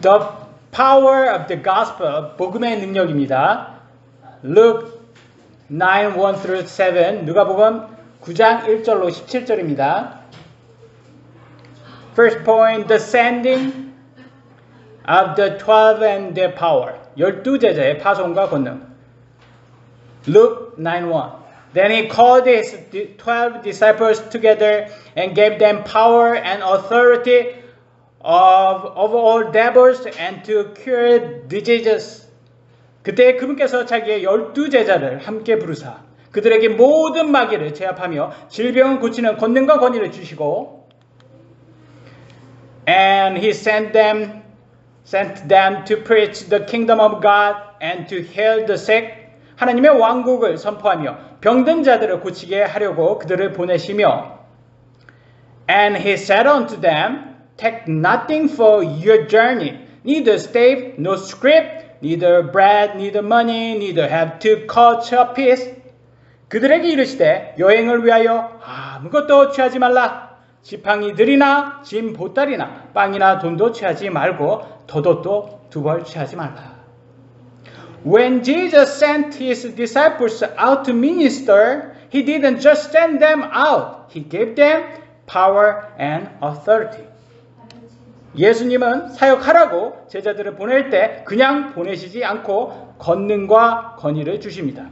The power of the gospel, 복음의 능력입니다. Luke 9, 1 through 7, 누가복음 9장 1절로 17절입니다. First point, the sending of the 12 and their power. 12제자의 파송과 권능. Luke 9:1. Then he called his 12 disciples together and gave them power and authority of all devils and to cure diseases. 그때 그분께서 자기의 12제자를 함께 부르사 그들에게 모든 마귀를 제압하며 질병을 고치는 권능과 권위를 주시고 and he sent them to preach the kingdom of God and to heal the sick. 하나님의 왕국을 선포하며 병든 자들을 고치게 하려고 그들을 보내시며 and he said unto them, take nothing for your journey, neither staff, nor scrip, neither bread, neither money, neither have to coach a piece. 그들에게 이르시되 여행을 위하여 아무것도 취하지 말라. 지팡이들이나 짐 보따리나 빵이나 돈도 취하지 말고 덧옷도 2벌 취하지 말라. When Jesus sent his disciples out to minister, he didn't just send them out. He gave them power and authority. 예수님은 사역하라고 제자들을 보낼 때 그냥 보내시지 않고 권능과 권위를 주십니다.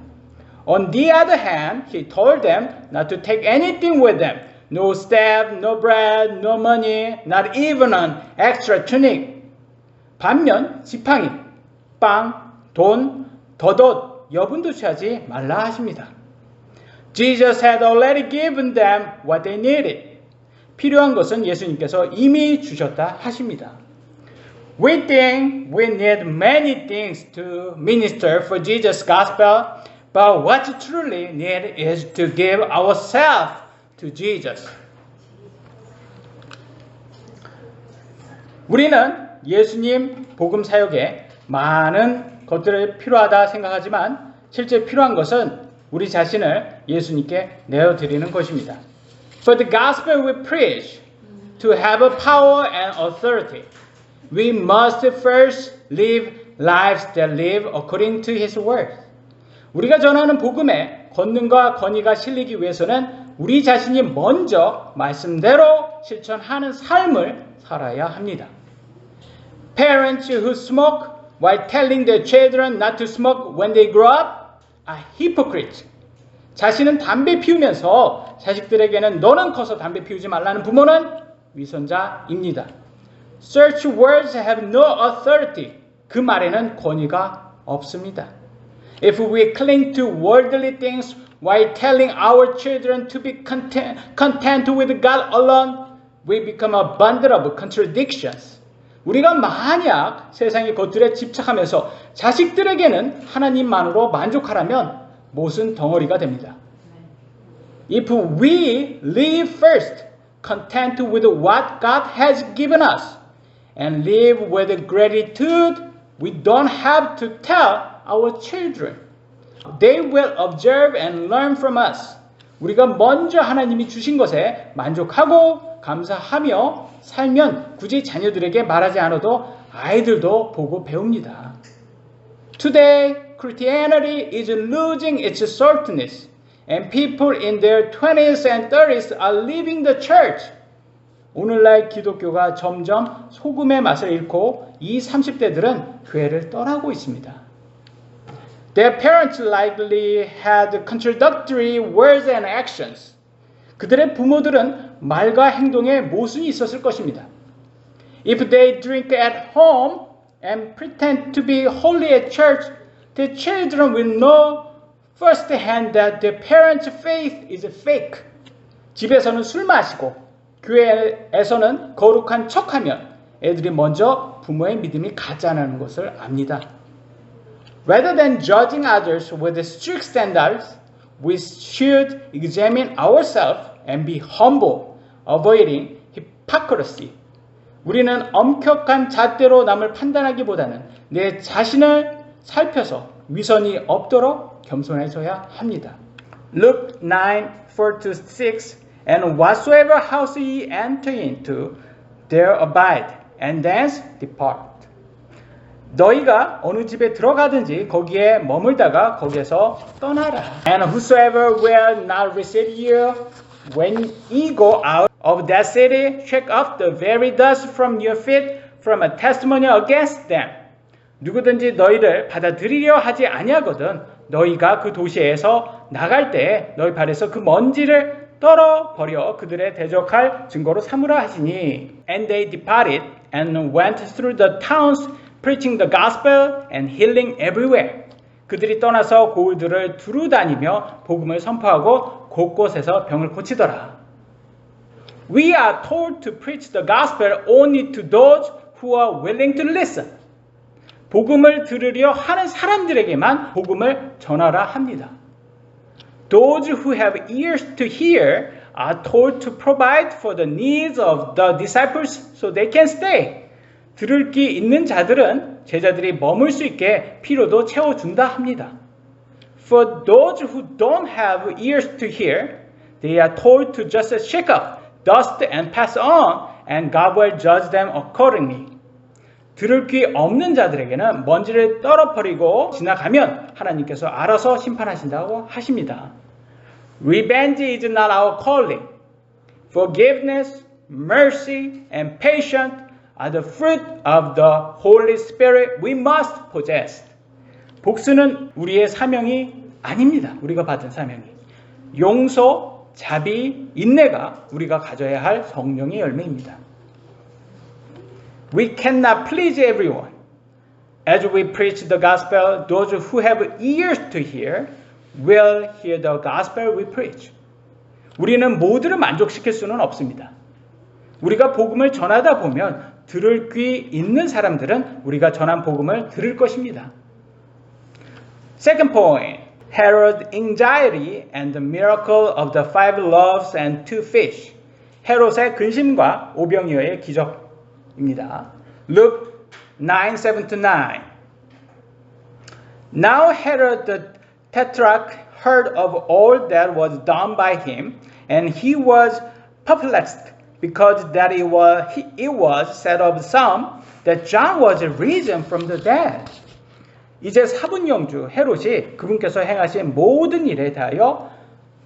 On the other hand, he told them not to take anything with them. No staff, no bread, no money, not even an extra tunic. 반면 지팡이, 빵, 돈, 덧옷, 여분도 취하지 말라 하십니다. Jesus had already given them what they needed. 필요한 것은 예수님께서 이미 주셨다 하십니다. We think we need many things to minister for Jesus' gospel, but what we truly need is to give ourselves to Jesus. 우리는 예수님 복음 사역에 많은 것들이 필요하다 생각하지만 실제 필요한 것은 우리 자신을 예수님께 내어드리는 것입니다. For the gospel we preach, to have a power and authority, we must first live lives that live according to His word. 우리가 전하는 복음에 권능과 권위가 실리기 위해서는 우리 자신이 먼저 말씀대로 실천하는 삶을 살아야 합니다. Parents who smoke while telling their children not to smoke when they grow up are hypocrites. 자신은 담배 피우면서 자식들에게는 너는 커서 담배 피우지 말라는 부모는 위선자입니다. Such words have no authority. 그 말에는 권위가 없습니다. If we cling to worldly things while telling our children to be content with God alone, we become a bundle of contradictions. 우리가 만약 세상의 것들에 집착하면서 자식들에게는 하나님만으로 만족하라면 못은 덩어리가 됩니다. If we live first, content with what God has given us, and live with gratitude, we don't have to tell our children. They will observe and learn from us. 우리가 먼저 하나님이 주신 것에 만족하고 감사하며 살면 굳이 자녀들에게 말하지 않아도 아이들도 보고 배웁니다. Today, Christianity is losing its saltiness, and people in their 20s and 30s are leaving the church. 오늘날 기독교가 점점 소금의 맛을 잃고 이 30대들은 교회를 떠나고 있습니다. Their parents likely had contradictory words and actions. 그들의 부모들은 말과 행동에 모순이 있었을 것입니다. If they drink at home and pretend to be holy at church, the children will know firsthand that their parents' faith is fake. 집에서는 술 마시고 교회에서는 거룩한 척하면 애들이 먼저 부모의 믿음이 가짜라는 것을 압니다. Rather than judging others with strict standards, we should examine ourselves and be humble, avoiding hypocrisy. 우리는 엄격한 잣대로 남을 판단하기보다는 내 자신을 살펴서 위선이 없도록 겸손해져야 합니다. Luke 9, 4-6 And whatsoever house ye enter into, there abide, and thence depart. 너희가 어느 집에 들어가든지 거기에 머물다가 거기에서 떠나라. And whosoever will not receive you when ye go out of that city, shake off the very dust from your feet from a testimony against them. 누구든지 너희를 받아들이려 하지 아니하거든 너희가 그 도시에서 나갈 때 너희 발에서 그 먼지를 떨어버려 그들의 대적할 증거로 삼으라 하시니. And they departed and went through the towns preaching the gospel and healing everywhere. 그들이 떠나서 고을들을 두루 다니며 복음을 선포하고 곳곳에서 병을 고치더라. We are told to preach the gospel only to those who are willing to listen. 복음을 들으려 하는 사람들에게만 복음을 전하라 합니다. Those who have ears to hear are told to provide for the needs of the disciples so they can stay. 들을 귀 있는 자들은 제자들이 머물 수 있게 필요도 채워준다 합니다. For those who don't have ears to hear, they are told to just shake up dust and pass on, and God will judge them accordingly. 들을 귀 없는 자들에게는 먼지를 떨어버리고 지나가면 하나님께서 알아서 심판하신다고 하십니다. Revenge is not our calling. Forgiveness, mercy, and patience are the fruit of the Holy Spirit we must possess. 복수는 우리의 사명이 아닙니다. 우리가 받은 사명이. 용서, 자비, 인내가 우리가 가져야 할 성령의 열매입니다. We cannot please everyone. As we preach the gospel, those who have ears to hear will hear the gospel we preach. 우리는 모두를 만족시킬 수는 없습니다. 우리가 복음을 전하다 보면 들을 귀 있는 사람들은 우리가 전한 복음을 들을 것입니다. Second point, Herod's anxiety and the miracle of the 5 loaves and 2 fish. 헤롯의 근심과 오병이어의 기적입니다. Luke 9:7-9. Now Herod the Tetrarch heard of all that was done by him, and he was perplexed, because that it was said of some that John was risen from the dead. 이제 사분영주 헤롯이 그분께서 행하신 모든 일에 대하여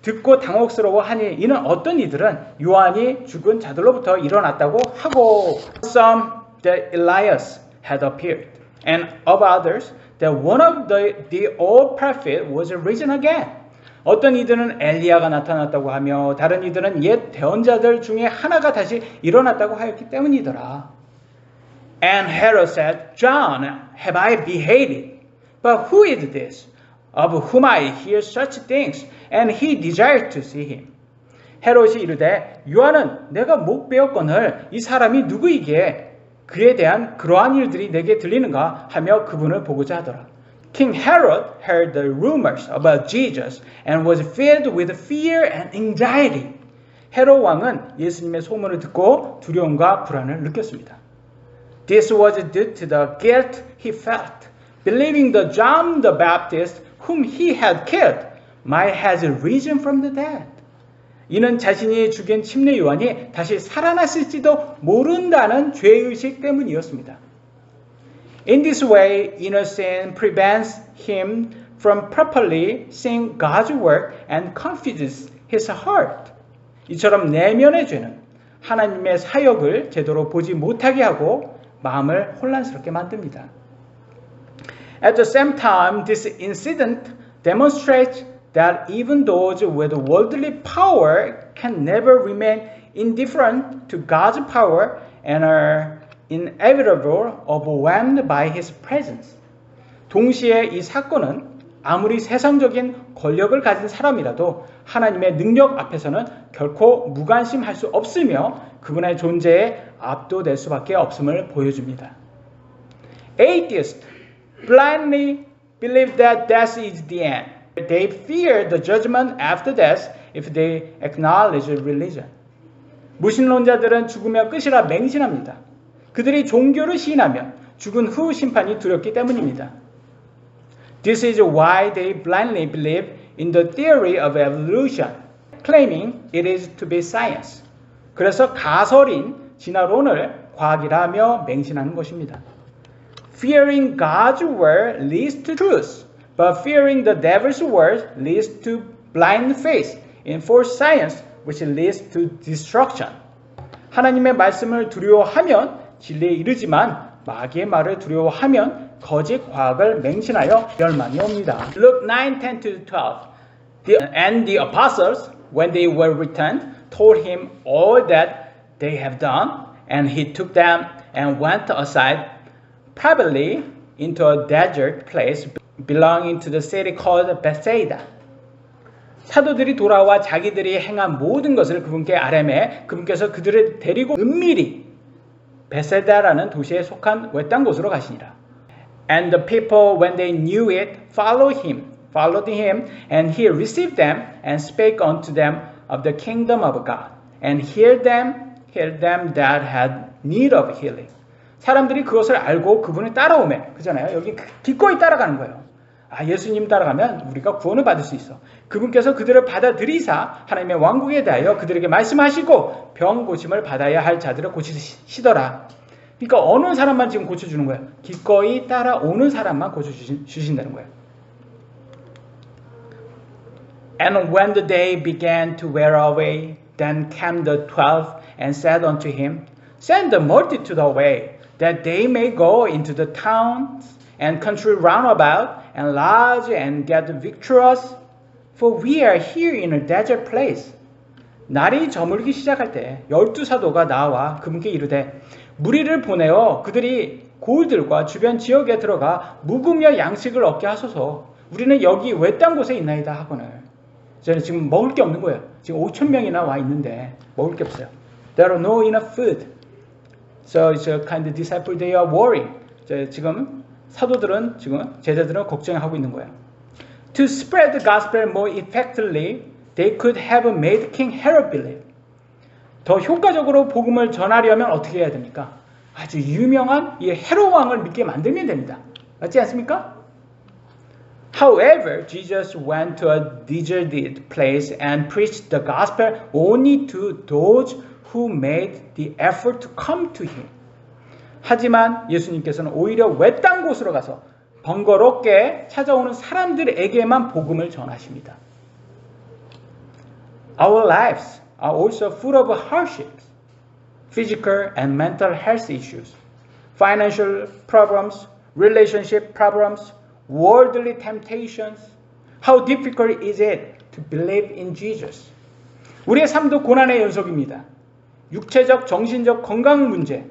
듣고 당혹스러워하니 이는 어떤 이들은 요한이 죽은 자들로부터 일어났다고 하고, some that Elias had appeared, and of others that one of the old prophet was risen again. 어떤 이들은 엘리야가 나타났다고 하며 다른 이들은 옛 대언자들 중에 하나가 다시 일어났다고 하였기 때문이더라. And Herod said, John have I beheaded, but who is this of whom I hear such things? And he desired to see him. 헤롯이 이르되 요한은 내가 못 베었거늘 이 사람이 누구이기에 그에 대한 그러한 일들이 내게 들리는가 하며 그분을 보고자 하더라. King Herod heard the rumors about Jesus and was filled with fear and anxiety. 헤롯 왕은 예수님의 소문을 듣고 두려움과 불안을 느꼈습니다. This was due to the guilt he felt, believing that John the Baptist, whom he had killed, might have risen from the dead. 이는 자신이 죽인 침례 요한이 다시 살아났을지도 모른다는 죄의식 때문이었습니다. In this way, inner sin prevents him from properly seeing God's work and confuses his heart. 이처럼 내면의 죄는 하나님의 사역을 제대로 보지 못하게 하고 마음을 혼란스럽게 만듭니다. At the same time, this incident demonstrates that even those with worldly power can never remain indifferent to God's power and are inevitably overwhelmed by His presence. 동시에 이 사건은 아무리 세상적인 권력을 가진 사람이라도 하나님의 능력 앞에서는 결코 무관심할 수 없으며 그분의 존재에 압도될 수밖에 없음을 보여줍니다. Atheists blindly believe that death is the end. They fear the judgment after death if they acknowledge religion. 무신론자들은 죽으면 끝이라 맹신합니다. 그들이 종교를 시인하면 죽은 후 심판이 두렵기 때문입니다. This is why they blindly believe in the theory of evolution, claiming it is to be science. 그래서 가설인 진화론을 과학이라며 맹신하는 것입니다. Fearing God's word leads to truth, but fearing the devil's word leads to blind faith in false science, which leads to destruction. 하나님의 말씀을 두려워하면 진리에 이르지만 마귀의 말을 두려워하면 거짓 과학을 맹신하여 멸망이 옵니다. Luke 9:10-12. And the apostles, when they were returned, told him all that they have done, and he took them and went aside privately into a desert place belonging to the city called Bethsaida. 사도들이 돌아와 자기들이 행한 모든 것을 그분께 아뢰매 그분께서 그들을 데리고 은밀히 베세다라는 도시에 속한 외딴 곳으로 가시니라. And the people, when they knew it, followed him, and he received them and spake unto them of the kingdom of God, and healed them that had need of healing. 사람들이 그것을 알고 그분을 따라오매, 그잖아요. 여기 기꺼이 따라가는 거예요. 아, 예수님 따라가면 우리가 구원을 받을 수 있어. 그분께서 그들을 받아들이사 하나님의 왕국에 대하여 그들에게 말씀하시고 병 고침을 받아야 할 자들을 고치시더라. 그러니까 어느 사람만 지금 고쳐주는 거예요. 기꺼이 따라오는 사람만 고쳐주신다는 거예요. And when the day began to wear away, then came the 12 and said unto him, Send the multitude away, that they may go into the towns and country round about, and lodge and get victuals, for we are here in a desert place. 날이 저물기 시작할 때 12사도가 나와 그분께 이르되 무리를 보내어 그들이 고을들과 주변 지역에 들어가 묵으며 양식을 얻게 하소서. 우리는 여기 외딴 곳에 있나이다 하거늘. 저는 지금 먹을 게 없는 거예요. 지금 5,000명이나 와 있는데 먹을 게 없어요. There are no enough food. So it's a kind of disciple they are worrying. 지금 사도들은 지금 제자들은 걱정하고 있는 거예요. To spread the gospel more effectively, they could have made King Herod believe. 더 효과적으로 복음을 전하려면 어떻게 해야 됩니까? 아주 유명한 이 헤롯 왕을 믿게 만들면 됩니다. 맞지 않습니까? However, Jesus went to a deserted place and preached the gospel only to those who made the effort to come to him. 하지만 예수님께서는 오히려 외딴 곳으로 가서 번거롭게 찾아오는 사람들에게만 복음을 전하십니다. Our lives are also full of hardships, physical and mental health issues, financial problems, relationship problems, worldly temptations. How difficult is it to believe in Jesus? 우리의 삶도 고난의 연속입니다. 육체적, 정신적 건강 문제,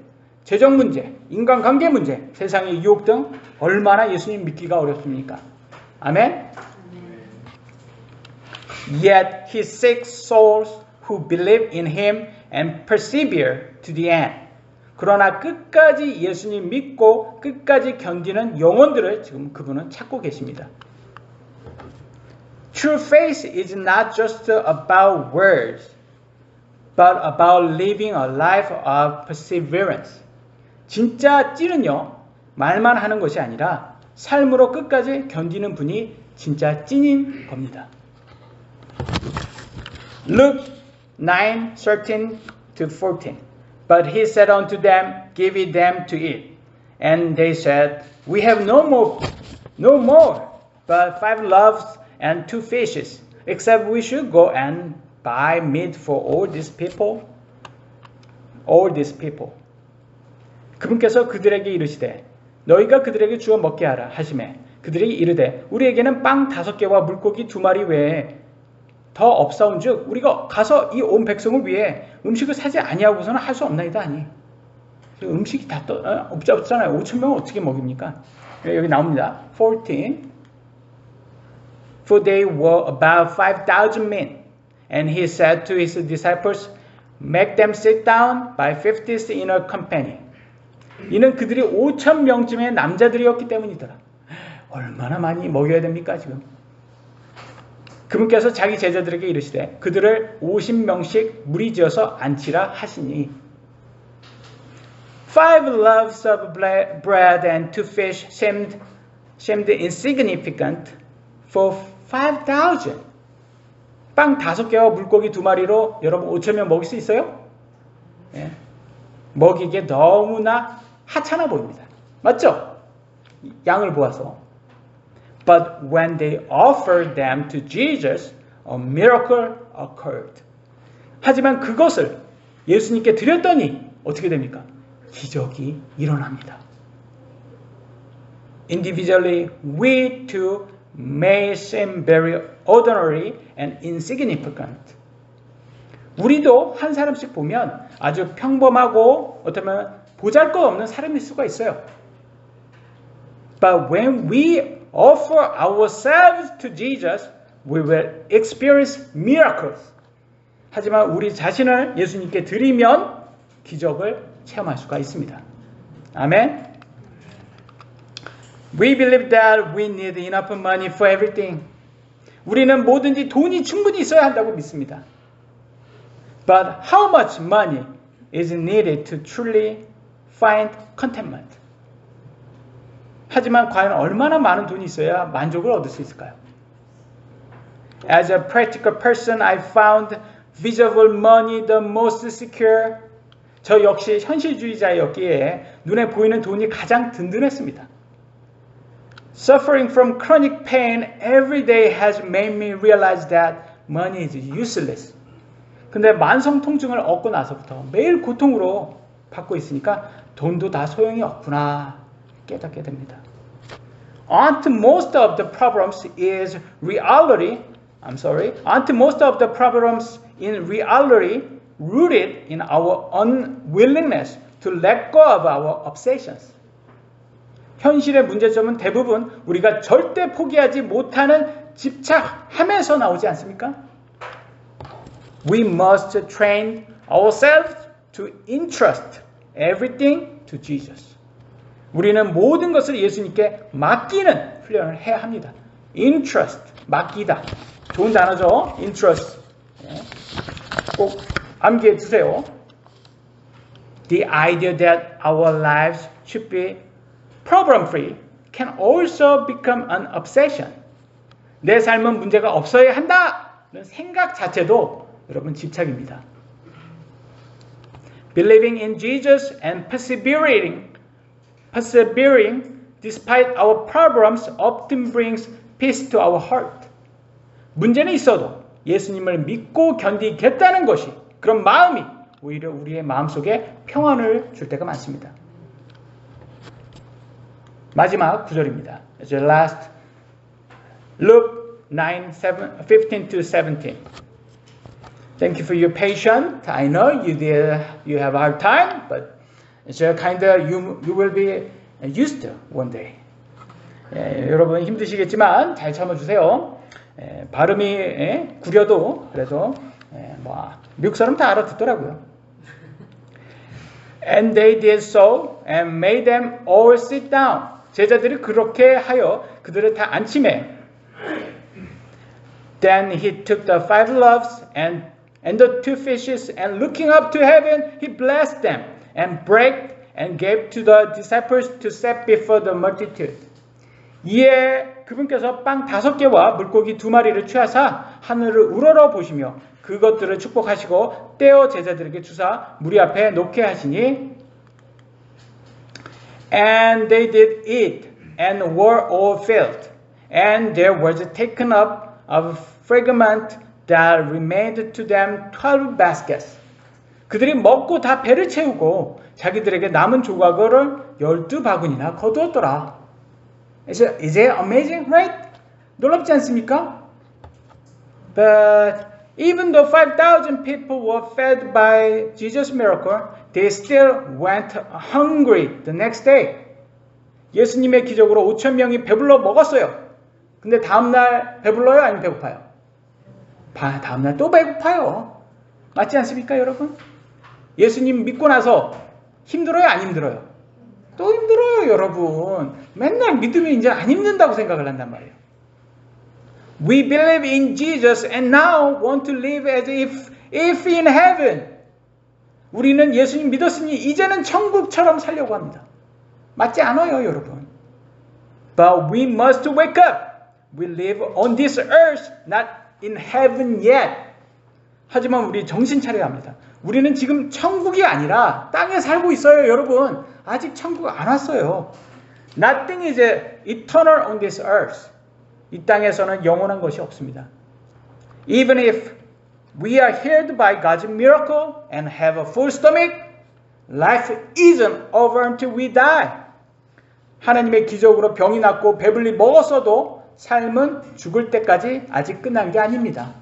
재정 문제, 인간관계 문제, 세상의 유혹 등 얼마나 예수님 믿기가 어렵습니까? 아멘? Yet he seeks souls who believe in him and persevere to the end. 그러나 끝까지 예수님 믿고 끝까지 견디는 영혼들을 지금 그분은 찾고 계십니다. True faith is not just about words, but about living a life of perseverance. 진짜 찐은요, 말만 하는 것이 아니라 삶으로 끝까지 견디는 분이 진짜 찐인 겁니다. Luke 9:13-14. But he said unto them, Give it them to eat. And they said, We have no more, but 5 loaves and 2 fishes, except we should go and buy meat for all these people. 그분께서 그들에게 이르시되 너희가 그들에게 주어 먹게 하라 하시매 그들이 이르되 우리에게는 빵 5개와 물고기 2마리 외에 더 없사온즉 우리가 가서 이 온 백성을 위해 음식을 사지 아니하고서는 할 수 없나이다 하니 음식이 다 없잖아요. 5,000명을 어떻게 먹입니까? 여기 나옵니다. 14 For they were about 5,000 men and he said to his disciples Make them sit down by 50s in a company. 이는 그들이 5,000명쯤의 남자들이었기 때문이더라. 얼마나 많이 먹여야 됩니까 지금? 그분께서 자기 제자들에게 이르시되 그들을 50명씩 무리지어서 앉히라 하시니 5 loaves of bread and 2 fish seemed insignificant for 5,000. 빵 5개와 물고기 2마리로 여러분 5,000명 먹일 수 있어요? 네. 먹이기에 너무나 하찮아 보입니다. 맞죠? 양을 보아서. But when they offered them to Jesus, a miracle occurred. 하지만 그것을 예수님께 드렸더니 어떻게 됩니까? 기적이 일어납니다. Individually, we too may seem very ordinary and insignificant. 우리도 한 사람씩 보면 아주 평범하고 어쩌면 보잘것없는 사람일 수가 있어요. But when we offer ourselves to Jesus, we will experience miracles. 하지만 우리 자신을 예수님께 드리면 기적을 체험할 수가 있습니다. 아멘. We believe that we need enough money for everything. 우리는 뭐든지 돈이 충분히 있어야 한다고 믿습니다. But how much money is needed to truly find contentment? 하지만 과연 얼마나 많은 돈이 있어야 만족을 얻을 수 있을까요? As a practical person, I found visible money the most secure. 저 역시 현실주의자였기에 눈에 보이는 돈이 가장 든든했습니다. Suffering from chronic pain every day has made me realize that money is useless. 근데 만성 통증을 얻고 나서부터 매일 고통으로 받고 있으니까 돈도 다 소용이 없구나 깨닫게 됩니다. Aren't most of the problems is reality? Aren't most of the problems in reality rooted in our unwillingness to let go of our obsessions? 현실의 문제점은 대부분 우리가 절대 포기하지 못하는 집착함에서 나오지 않습니까? We must train ourselves to entrust everything to Jesus. 우리는 모든 것을 예수님께 맡기는 훈련을 해야 합니다. Entrust, 맡기다. 좋은 단어죠? Entrust. 꼭 암기해 두세요. The idea that our lives should be problem-free can also become an obsession. 내 삶은 문제가 없어야 한다는 생각 자체도 여러분 집착입니다. Believing in Jesus and persevering despite our problems often brings peace to our heart. 문제는 있어도 예수님을 믿고 견디겠다는 것이 그런 마음이 오히려 우리의 마음속에 평안을 줄 때가 많습니다. 마지막 구절입니다. It's the last. Luke 9:15 to 17. Thank you for your patience. I know you have a hard time, but it's a kind of you will be used to one day. 여러분 힘드시겠지만 잘 참아주세요. 발음이 구려도 그래도 미국 사람 다 알아듣더라고요. And they did so and made them all sit down. 제자들이 그렇게 하여 그들을 다 앉히매. Then he took the 5 loaves and the 2 fishes and looking up to heaven, he blessed them and broke and gave to the disciples to set before the multitude. 이에 그분께서 빵 5개와 물고기 2마리를 취하사 하늘을 우러러 보시며 그것들을 축복하시고 떼어 제자들에게 주사 무리 앞에 놓게 하시니 And they did eat and were all filled. And there was taken up of fragment that remained to them 12 baskets. 그들이 먹고 다 배를 채우고 자기들에게 남은 조각을 12바구니나 거두었더라. Is it amazing, right? 놀랍지 않습니까? But even though 5,000 people were fed by Jesus' miracle, they still went hungry the next day. 예수님의 기적으로 5,000명이 배불러 먹었어요. 근데 다음날 배불러요? 아니면 배고파요? 다음날 또 배고파요. 맞지 않습니까, 여러분? 예수님 믿고 나서 힘들어요? 안 힘들어요? 또 힘들어요, 여러분. 맨날 믿으면 이제 안 힘든다고 생각을 한단 말이에요. We believe in Jesus and now want to live as if in heaven. 우리는 예수님 믿었으니 이제는 천국처럼 살려고 합니다. 맞지 않아요, 여러분. But we must wake up. We live on this earth, not in heaven yet. 하지만 우리 정신 차려야 합니다. 우리는 지금 천국이 아니라 땅에 살고 있어요, 여러분. 아직 천국 안 왔어요. Nothing is eternal on this earth. 이 땅에서는 영원한 것이 없습니다. Even if we are healed by God's miracle and have a full stomach, life isn't over until we die. 하나님의 기적으로 병이 낫고 배불리 먹었어도 삶은 죽을 때까지 아직 끝난 게 아닙니다.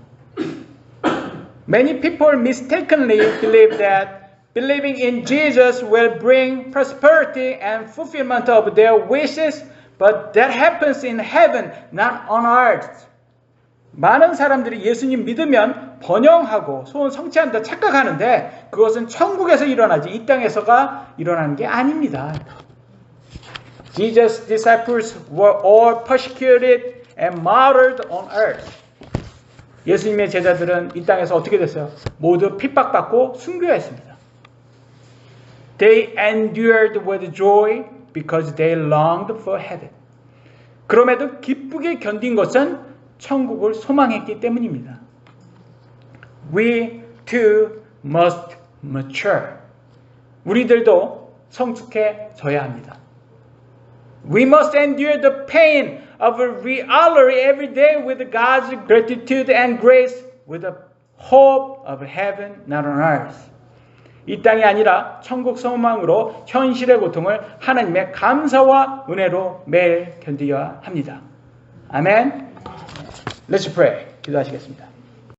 Many people mistakenly believe that believing in Jesus will bring prosperity and fulfillment of their wishes, but that happens in heaven, not on earth. 많은 사람들이 예수님 믿으면 번영하고 소원 성취한다 착각하는데 그것은 천국에서 일어나지 이 땅에서가 일어나는 게 아닙니다. Jesus' disciples were all persecuted and martyred on earth. 예수님의 제자들은 이 땅에서 어떻게 됐어요? 모두 핍박받고 순교했습니다. They endured with joy because they longed for heaven. 그럼에도 기쁘게 견딘 것은 천국을 소망했기 때문입니다. We too must mature. 우리들도 성숙해져야 합니다. We must endure the pain of reality every day with God's gratitude and grace, with the hope of heaven, not on earth. 이 땅이 아니라 천국 소망으로 현실의 고통을 하나님의 감사와 은혜로 매일 견디어야 합니다. 아멘. Let's pray. 기도하시겠습니다.